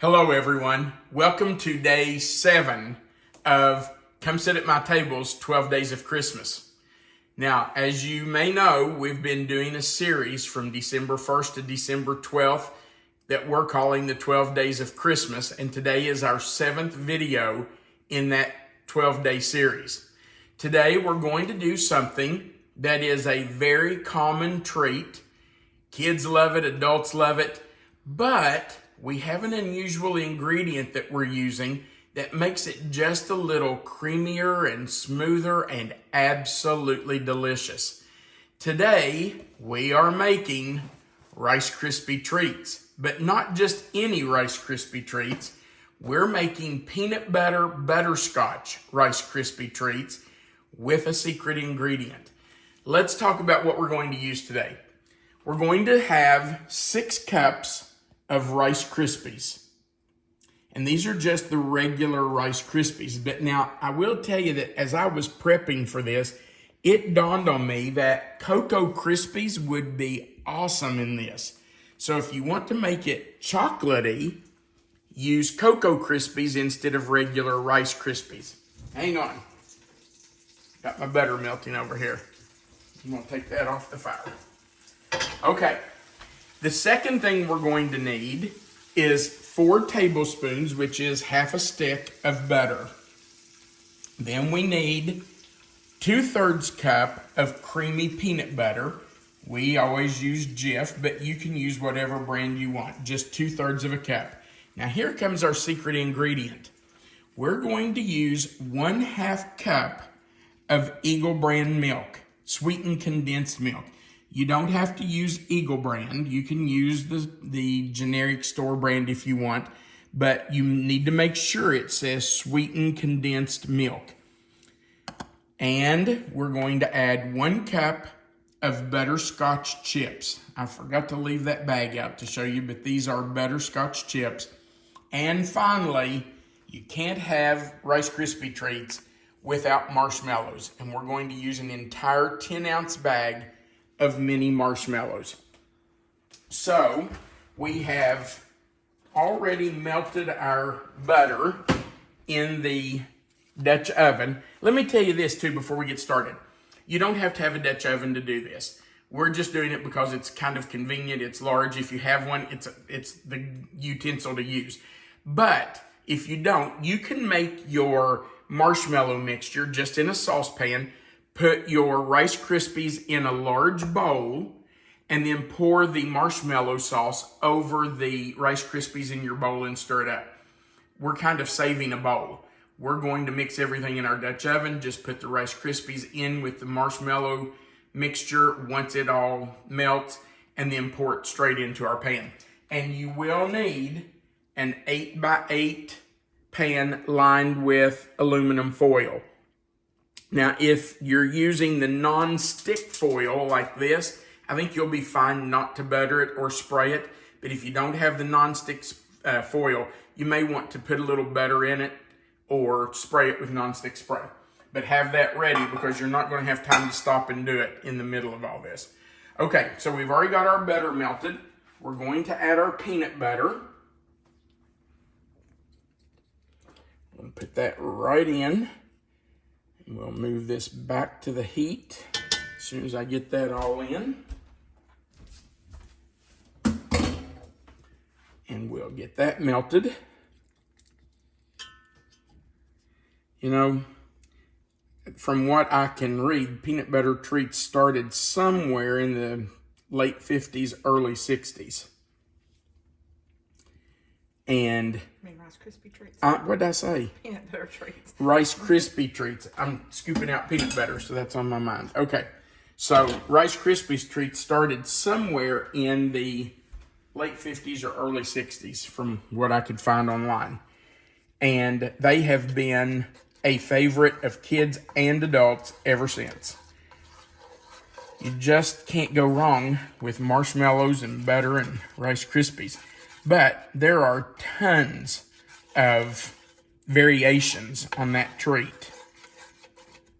Hello everyone, welcome to day 7 of Come Sit at My Table's 12 Days of Christmas. Now, as you may know, we've been doing a series from December 1st to December 12th that we're calling the 12 Days of Christmas, and today is our 7th video in that 12-day series. Today we're going to do something that is a very common treat. Kids love it, adults love it, but we have an unusual ingredient that we're using that makes it just a little creamier and smoother and absolutely delicious. Today, we are making Rice Krispie treats, but not just any Rice Krispie treats. We're making peanut butter butterscotch Rice Krispie treats with a secret ingredient. Let's talk about what we're going to use today. We're going to have 6 cups of Rice Krispies. And these are just the regular Rice Krispies. But now, I will tell you that as I was prepping for this, it dawned on me that Cocoa Krispies would be awesome in this. So if you want to make it chocolatey, use Cocoa Krispies instead of regular Rice Krispies. Hang on. Got my butter melting over here. I'm going to take that off the fire. Okay. The second thing we're going to need is 4 tablespoons, which is half a stick of butter. Then we need 2/3 cup of creamy peanut butter. We always use Jif, but you can use whatever brand you want, just 2/3 of a cup. Now here comes our secret ingredient. We're going to use 1/2 cup of Eagle brand milk, sweetened condensed milk. You don't have to use Eagle brand. You can use the generic store brand if you want, but you need to make sure it says sweetened condensed milk. And we're going to add 1 cup of butterscotch chips. I forgot to leave that bag out to show you, but these are butterscotch chips. And finally, you can't have Rice Krispie treats without marshmallows. And we're going to use an entire 10-ounce bag of mini marshmallows. So we have already melted our butter in the Dutch oven. Let me tell you this too before we get started. You don't have to have a Dutch oven to do this. We're just doing it because it's kind of convenient. It's large. If you have one, it's the utensil to use. But if you don't, you can make your marshmallow mixture just in a saucepan. Put your Rice Krispies in a large bowl and then pour the marshmallow sauce over the Rice Krispies in your bowl and stir it up. We're kind of saving a bowl. We're going to mix everything in our Dutch oven. Just put the Rice Krispies in with the marshmallow mixture once it all melts and then pour it straight into our pan. And you will need an 8x8 pan lined with aluminum foil. Now, if you're using the non-stick foil like this, I think you'll be fine not to butter it or spray it. But if you don't have the non-stick foil, you may want to put a little butter in it or spray it with non-stick spray. But have that ready because you're not going to have time to stop and do it in the middle of all this. Okay, so we've already got our butter melted. We're going to add our peanut butter. We'll put that right in. We'll move this back to the heat as soon as I get that all in. And we'll get that melted. You know, from what I can read, peanut butter treats started somewhere in the late 50s, early 60s. And Rice Krispie treats. What did I say? Peanut butter treats. Rice Krispie treats. I'm scooping out peanut butter, so that's on my mind. Okay, so Rice Krispies treats started somewhere in the late 50s or early 60s from what I could find online. And they have been a favorite of kids and adults ever since. You just can't go wrong with marshmallows and butter and Rice Krispies. But there are tons of variations on that treat.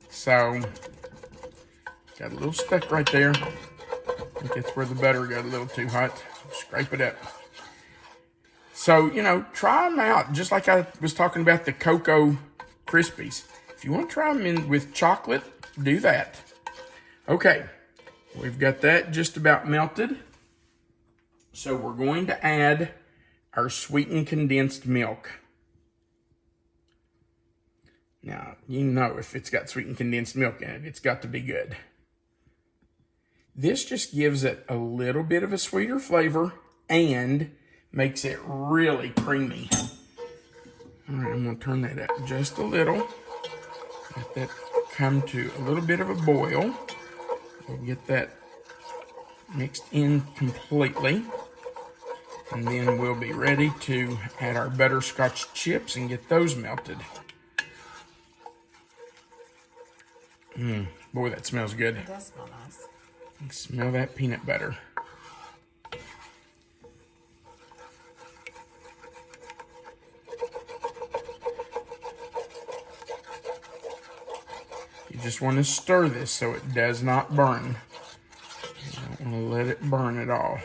So, got a little stuck right there. I think that's where the butter got a little too hot. Scrape it up. So, try them out. Just like I was talking about the Cocoa Krispies. If you want to try them in with chocolate, do that. Okay, we've got that just about melted. So we're going to add our sweetened condensed milk. Now, if it's got sweetened condensed milk in it, it's got to be good. This just gives it a little bit of a sweeter flavor and makes it really creamy. All right, I'm going to turn that up just a little. Let that come to a little bit of a boil. We'll get that mixed in completely. And then we'll be ready to add our butterscotch chips and get those melted. Boy, that smells good. It does smell nice. You can smell that peanut butter. You just want to stir this so it does not burn. You don't want to let it burn at all.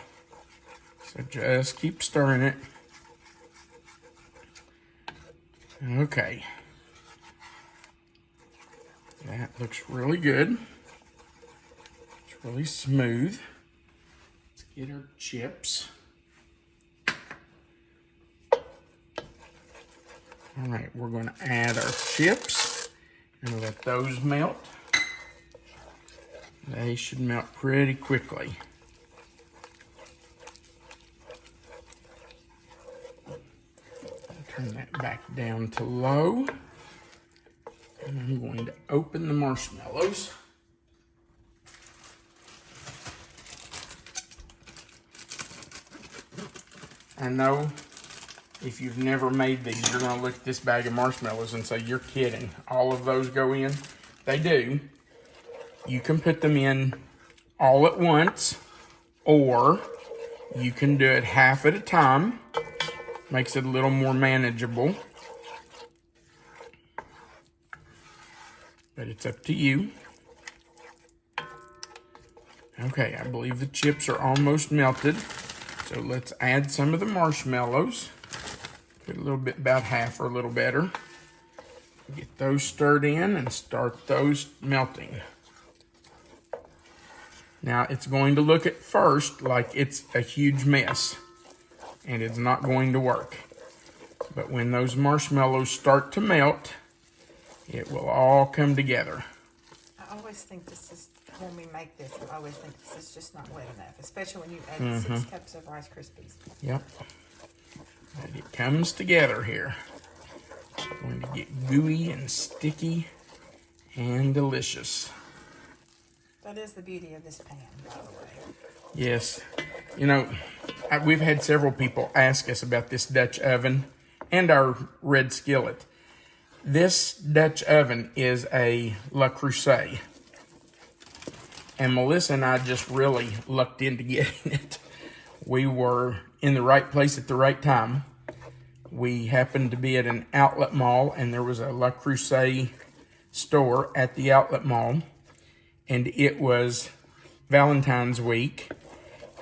So just keep stirring it. Okay. That looks really good. It's really smooth. Let's get our chips. All right, we're going to add our chips and let those melt. They should melt pretty quickly. Turn that back down to low. And I'm going to open the marshmallows. I know if you've never made these, you're going to look at this bag of marshmallows and say, you're kidding. All of those go in? They do. You can put them in all at once, or you can do it half at a time. Makes it a little more manageable. But it's up to you. Okay, I believe the chips are almost melted. So let's add some of the marshmallows. Put a little bit, about half or a little better. Get those stirred in and start those melting. Now it's going to look at first like it's a huge mess, and it's not going to work. But when those marshmallows start to melt, it will all come together. I always think this is, when we make this, I always think this is just not wet enough, especially when you add 6 cups of Rice Krispies. Yep. And it comes together here. It's going to get gooey and sticky and delicious. That is the beauty of this pan, by the way. Yes. We've had several people ask us about this Dutch oven and our red skillet. This Dutch oven is a Le Creuset. And Melissa and I just really lucked into getting it. We were in the right place at the right time. We happened to be at an outlet mall, and there was a Le Creuset store at the outlet mall. And it was Valentine's week,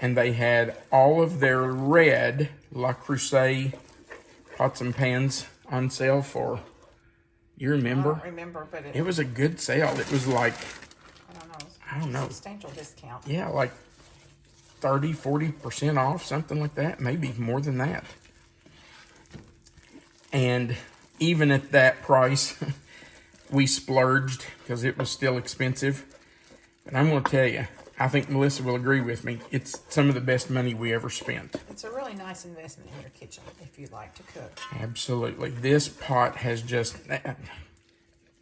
and they had all of their red Le Creuset pots and pans on sale for, you remember? I don't remember, but It was a good sale. It was like, I don't know. know. Substantial discount. yeah, like 30, 40% off, something like that, maybe more than that. And even at that price, we splurged because it was still expensive. But I'm going to tell you, I think Melissa will agree with me. It's some of the best money we ever spent. It's a really nice investment in your kitchen if you like to cook. Absolutely. This pot has just...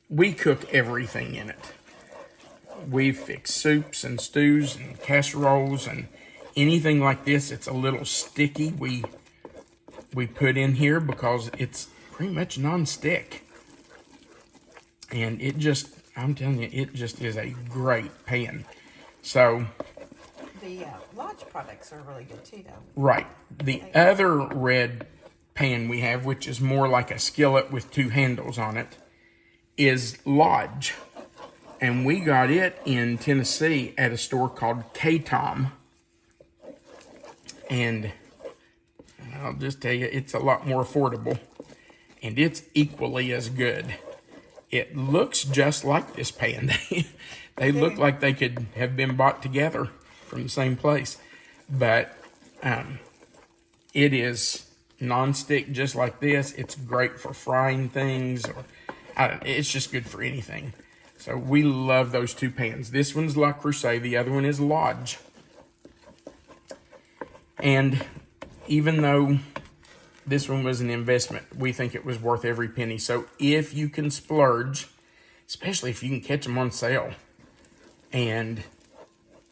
We cook everything in it. We fix soups and stews and casseroles and anything like this. It's a little sticky. We put in here because it's pretty much nonstick. And it just... I'm telling you, it just is a great pan. So, The Lodge products are really good too, though. right. The other red pan we have, which is more like a skillet with 2 handles on it, is Lodge. And we got it in Tennessee at a store called K-Tom. And I'll just tell you, it's a lot more affordable. And it's equally as good. It looks just like this pan. They look like they could have been bought together from the same place. But it is nonstick just like this. It's great for frying things. It's just good for anything. So we love those two pans. This one's La Crusade. The other one is Lodge. And even though this one was an investment, we think it was worth every penny. So if you can splurge, especially if you can catch them on sale, and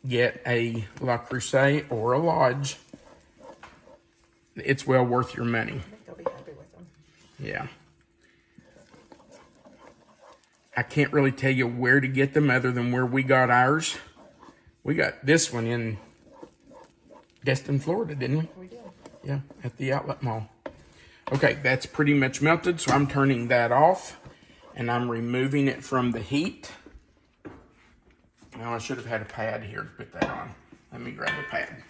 get a La Crusade or a Lodge, it's well worth your money. I think they'll be happy with them. Yeah. I can't really tell you where to get them other than where we got ours. We got this one in Destin, Florida, didn't we? We did. Yeah, at the outlet mall. Okay, that's pretty much melted, so I'm turning that off, and I'm removing it from the heat. Now, I should have had a pad here to put that on. Let me grab a pad.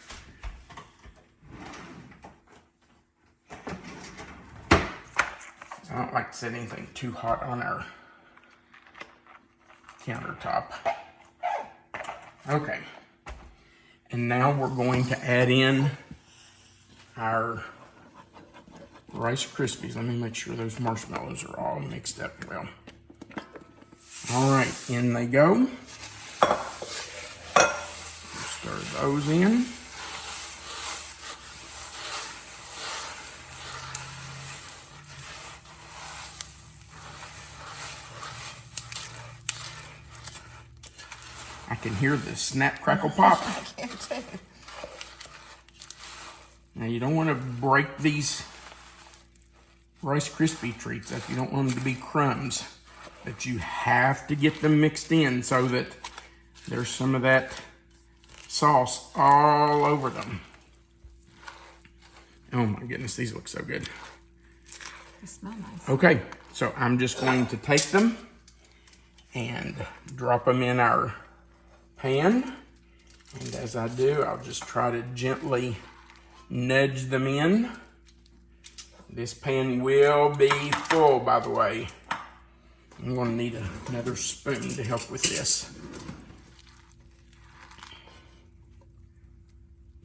I don't like to set anything too hot on our countertop. Okay. And now we're going to add in our Rice Krispies. Let me make sure those marshmallows are all mixed up well. All right, in they go. Stir those in. I can hear the snap, crackle, pop. I can too. Now you don't want to break these Rice Krispie treats up. You don't want them to be crumbs. But you have to get them mixed in so that there's some of that sauce all over them. Oh my goodness, these look so good. They smell nice. Okay, so I'm just going to take them and drop them in our pan. And as I do, I'll just try to gently nudge them in. This pan will be full, by the way. I'm going to need another spoon to help with this.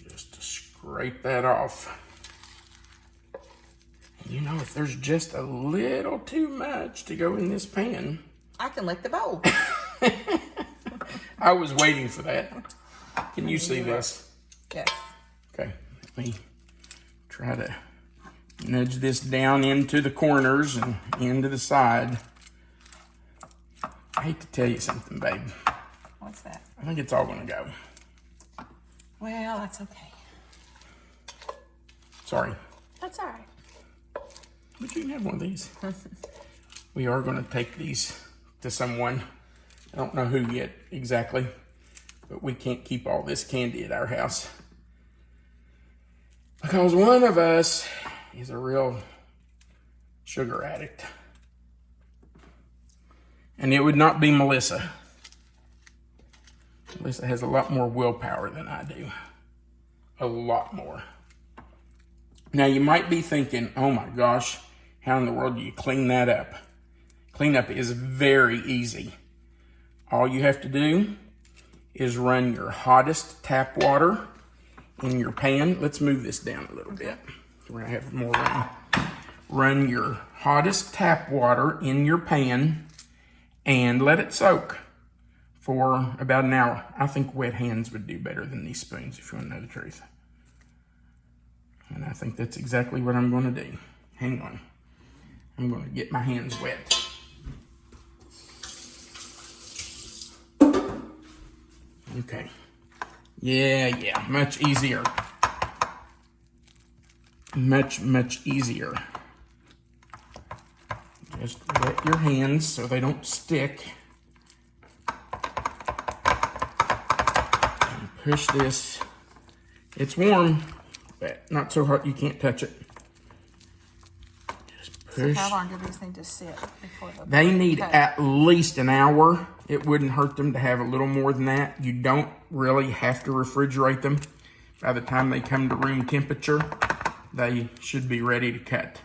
Just to scrape that off. You know, if there's just a little too much to go in this pan. I can lick the bowl. I was waiting for that. Can you see this? Yes. Okay, let me try to nudge this down into the corners and into the side. I hate to tell you something, babe. What's that? I think it's all gonna go. Well, that's okay. Sorry. That's all right. But you can have one of these. We are gonna take these to someone. I don't know who yet exactly, but we can't keep all this candy at our house. Because one of us is a real sugar addict. And it would not be Melissa. Melissa has a lot more willpower than I do. A lot more. Now you might be thinking, oh my gosh, how in the world do you clean that up? Cleanup is very easy. All you have to do is run your hottest tap water in your pan. Let's move this down a little bit. We're gonna have more room. Run your hottest tap water in your pan and let it soak for about an hour. I think wet hands would do better than these spoons, if you want to know the truth. And I think that's exactly what I'm going to do. Hang on. I'm going to get my hands wet. Okay. Yeah, much easier. Much easier. Just wet your hands so they don't stick. And push this. It's warm, but not so hot you can't touch it. Just push. So how long do these need to sit before They need at least an hour. It wouldn't hurt them to have a little more than that. You don't really have to refrigerate them by the time they come to room temperature. they should be ready to cut.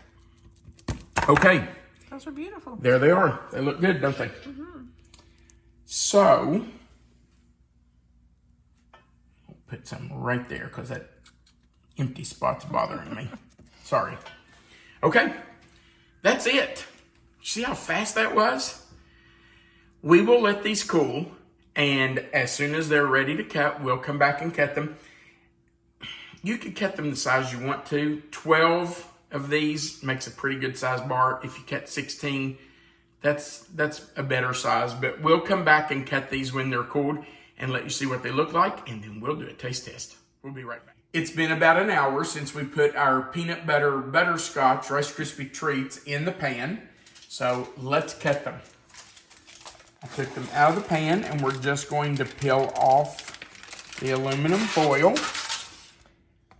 Okay. Those are beautiful. There they are. They look good, don't they? Mm-hmm. So, I'll put some right there because that empty spot's bothering me. Sorry. Okay, that's it. See how fast that was? We will let these cool, and as soon as they're ready to cut, we'll come back and cut them. You can cut them the size you want to. 12 of these makes a pretty good size bar. If you cut 16, that's a better size. But we'll come back and cut these when they're cooled and let you see what they look like, and then we'll do a taste test. We'll be right back. It's been about an hour since we put our peanut butter butterscotch Rice Krispie treats in the pan. So let's cut them. I took them out of the pan, and we're just going to peel off the aluminum foil.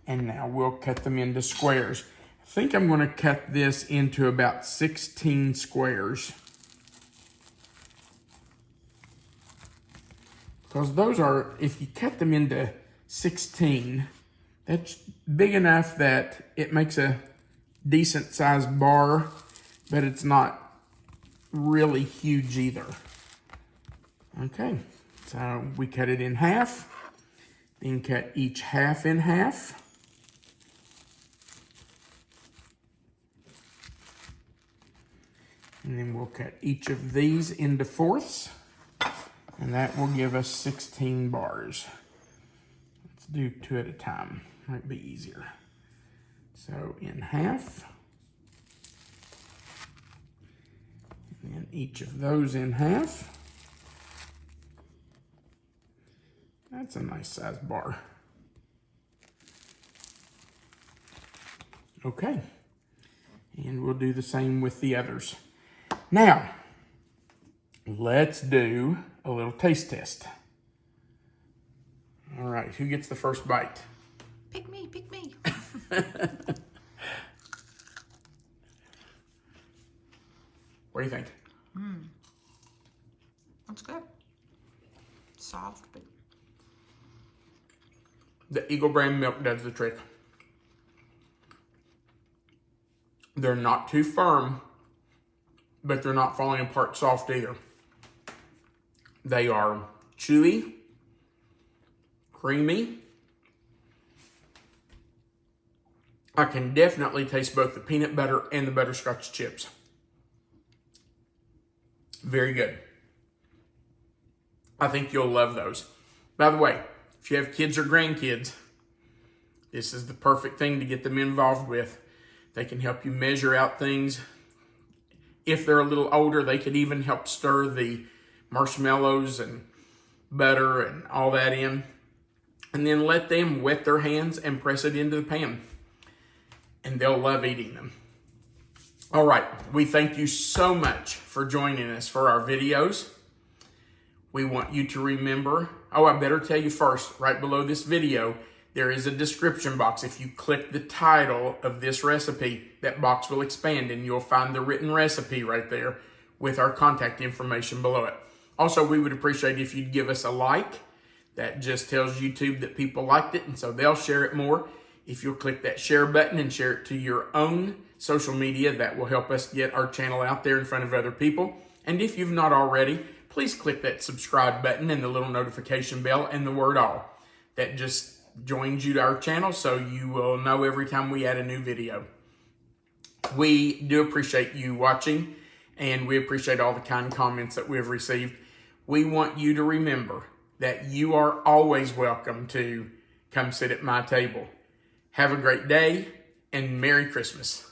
And now we'll cut them into squares. I think I'm going to cut this into about 16 squares. Because those are, if you cut them into 16, that's big enough that it makes a decent sized bar, but it's not really huge either. Okay, so we cut it in half, then cut each half in half. And then we'll cut each of these into fourths, and that will give us 16 bars. Let's do 2 at a time, might be easier. So in half, and then each of those in half. That's a nice size bar. Okay, and we'll do the same with the others. Now, let's do a little taste test. All right, who gets the first bite? Pick me, pick me. What do you think? That's good. Soft, but The Eagle brand milk does the trick. They're not too firm, but they're not falling apart soft either. They are chewy, creamy. I can definitely taste both the peanut butter and the butterscotch chips. Very good. I think you'll love those. By the way, if you have kids or grandkids, this is the perfect thing to get them involved with. They can help you measure out things. If they're a little older, they could even help stir the marshmallows and butter and all that in. And then let them wet their hands and press it into the pan. And they'll love eating them. All right, we thank you so much for joining us for our videos. We want you to remember, I better tell you first, right below this video, there is a description box. If you click the title of this recipe, that box will expand and you'll find the written recipe right there with our contact information below it. Also, we would appreciate if you'd give us a like. That just tells YouTube that people liked it, and so they'll share it more. If you'll click that share button and share it to your own social media, that will help us get our channel out there in front of other people. And if you've not already, please click that subscribe button and the little notification bell and the word all. That just joins you to our channel so you will know every time we add a new video. We do appreciate you watching, and we appreciate all the kind comments that we've received. We want you to remember that you are always welcome to come sit at my table. Have a great day, and Merry Christmas.